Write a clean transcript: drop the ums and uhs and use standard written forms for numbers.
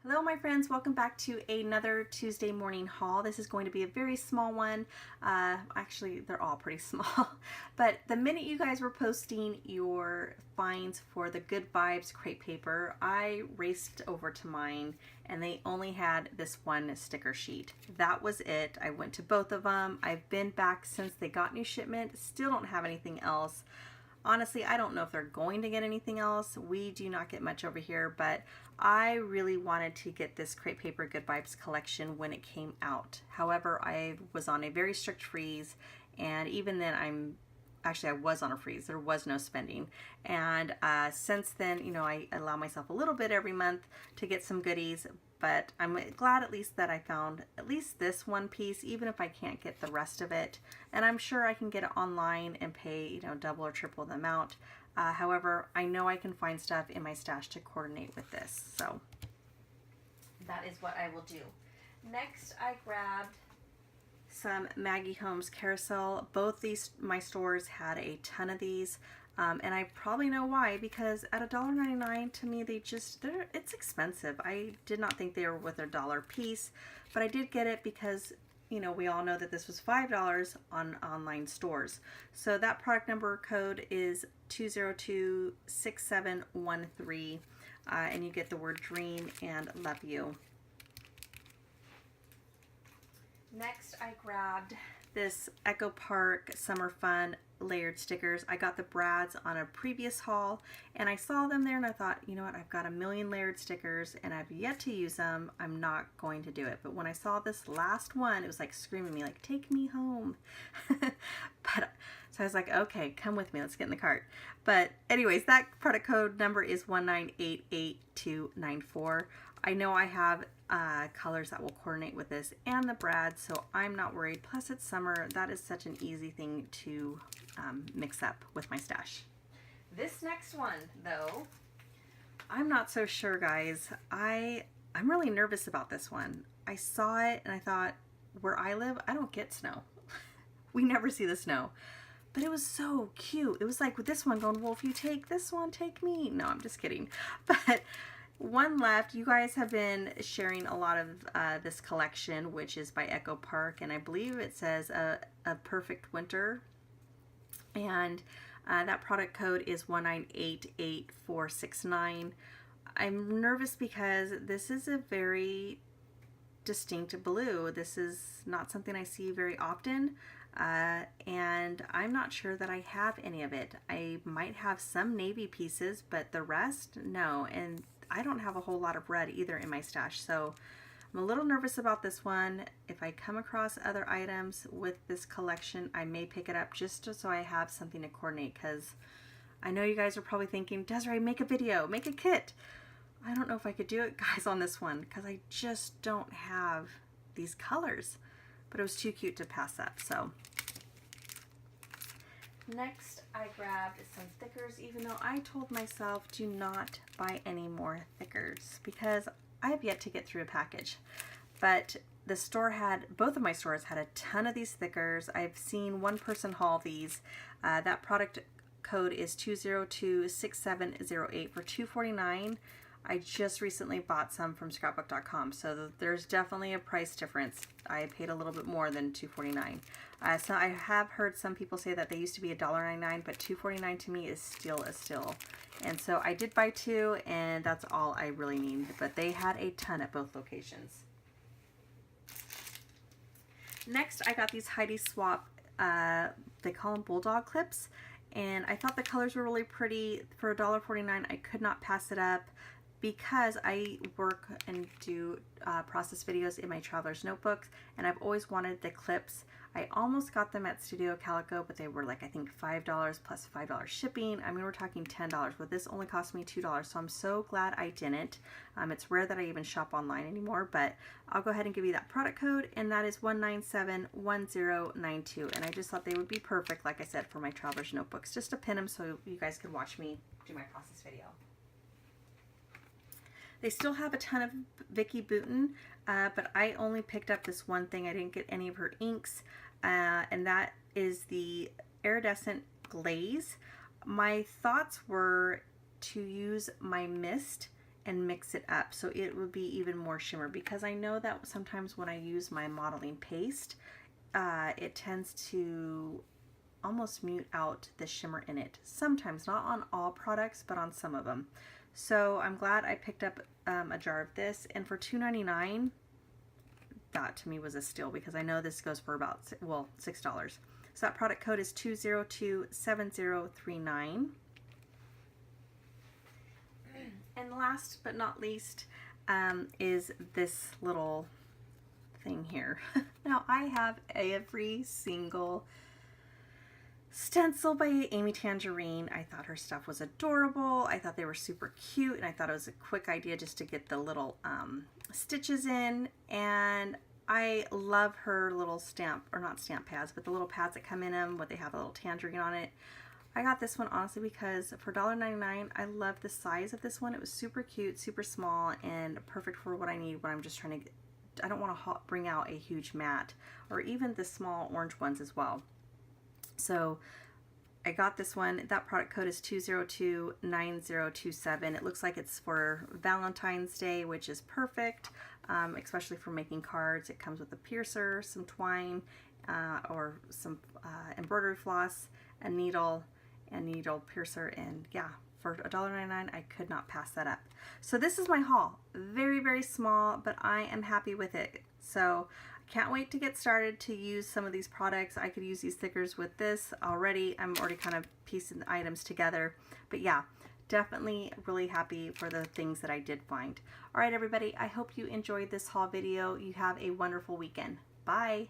Hello my friends, welcome back to another Tuesday morning haul. This is going to be a very small one. Actually, they're all pretty small. But the minute you guys were posting your finds for the Good Vibes crepe paper, I raced over to mine and they only had this one sticker sheet. That was it. I went to both of them. I've been back since they got new shipment. Still don't have anything else. Honestly, I don't know if they're going to get anything else. We do not get much over here, but I really wanted to get this Crepe Paper Good Vibes collection when it came out. However, I was on a very strict freeze, and even then I was on a freeze. There was no spending. And since then, you know, I allow myself a little bit every month to get some goodies, but I'm glad at least that I found at least this one piece, even if I can't get the rest of it. And I'm sure I can get it online and pay, you know, double or triple the amount. However, I know I can find stuff in my stash to coordinate with this. So that is what I will do. Next, I grabbed some Maggie Holmes Carousel. Both my stores had a ton of these. And I probably know why, because at $1.99 to me, it's expensive. I did not think they were worth $1 piece, but I did get it because, you know, we all know that this was $5 on online stores. So that product number code is 2026713, and you get the word dream and love you. Next, I grabbed this Echo Park Summer Fun layered stickers. I got the Brads on a previous haul and I saw them there and I thought, you know what, I've got a million layered stickers and I've yet to use them. I'm not going to do it. But when I saw this last one, it was like screaming at me, like, take me home. So I was like, okay, come with me, let's get in the cart. But anyways, that product code number is 1988294. I know I have colors that will coordinate with this and the Brad, so I'm not worried. Plus it's summer. That is such an easy thing to mix up with my stash. This next one though, I'm not so sure, guys. I'm really nervous about this one. I saw it and I thought, where I live, I don't get snow. We never see the snow. But it was so cute. It was like with this one going, well, if you take this one, take me. No, I'm just kidding. But one left. You guys have been sharing a lot of this collection, which is by Echo Park, and I believe it says a perfect winter. And that product code is 1988469. I'm nervous because this is a very distinct blue. This is not something I see very often. And I'm not sure that I have any of it. I might have some navy pieces, but the rest, no. And I don't have a whole lot of red either in my stash, so I'm a little nervous about this one. If I come across other items with this collection, I may pick it up just so I have something to coordinate, because I know you guys are probably thinking, Desiree, make a video, make a kit. I don't know if I could do it, guys, on this one, because I just don't have these colors. But it was too cute to pass up, so. Next, I grabbed some thickers, even though I told myself do not buy any more thickers because I have yet to get through a package. But the store both of my stores had a ton of these thickers. I've seen one person haul these. That product code is 2026708 for $2.49. I just recently bought some from scrapbook.com, so there's definitely a price difference. I paid a little bit more than $2.49. So I have heard some people say that they used to be $1.99, but $2.49 to me is still a steal. And so I did buy two, and that's all I really need. But they had a ton at both locations. Next, I got these Heidi Swapp, they call them bulldog clips, and I thought the colors were really pretty. For $1.49, I could not pass it up, because I work and do process videos in my traveler's notebooks, and I've always wanted the clips. I almost got them at Studio Calico, but they were like, I think $5 plus $5 shipping. I mean, we're talking $10, but this only cost me $2, so I'm so glad I didn't. It's rare that I even shop online anymore, but I'll go ahead and give you that product code, and that is 1971092. And I just thought they would be perfect, like I said, for my traveler's notebooks, just to pin them so you guys could watch me do my process video. They still have a ton of Vicki Boutin, but I only picked up this one thing. I didn't get any of her inks, and that is the Iridescent Glaze. My thoughts were to use my mist and mix it up so it would be even more shimmer, because I know that sometimes when I use my modeling paste, it tends to almost mute out the shimmer in it. Sometimes, not on all products, but on some of them. So I'm glad I picked up a jar of this, and for $2.99, that to me was a steal, because I know this goes for about, well, $6. So that product code is 2027039. And last but not least is this little thing here. Now I have every single stencil by Amy Tangerine. I thought her stuff was adorable. I thought they were super cute, and I thought it was a quick idea just to get the little stitches in. And I love her little stamp, or not stamp pads, but the little pads that come in them, what they have a little tangerine on it. I got this one honestly because for $1.99, I love the size of this one. It was super cute, super small, and perfect for what I need when I'm just trying to get, I don't want to bring out a huge mat, or even the small orange ones as well. So I got this one. That product code is 2029027. It looks like it's for Valentine's Day, which is perfect, especially for making cards. It comes with a piercer, some twine, or some embroidery floss, a needle, and needle piercer, and yeah, for $1.99, I could not pass that up. So this is my haul. Very, very small, but I am happy with it. So I can't wait to get started to use some of these products. I could use these stickers with this already. I'm already kind of piecing the items together. But yeah, definitely really happy for the things that I did find. All right, everybody, I hope you enjoyed this haul video. You have a wonderful weekend. Bye.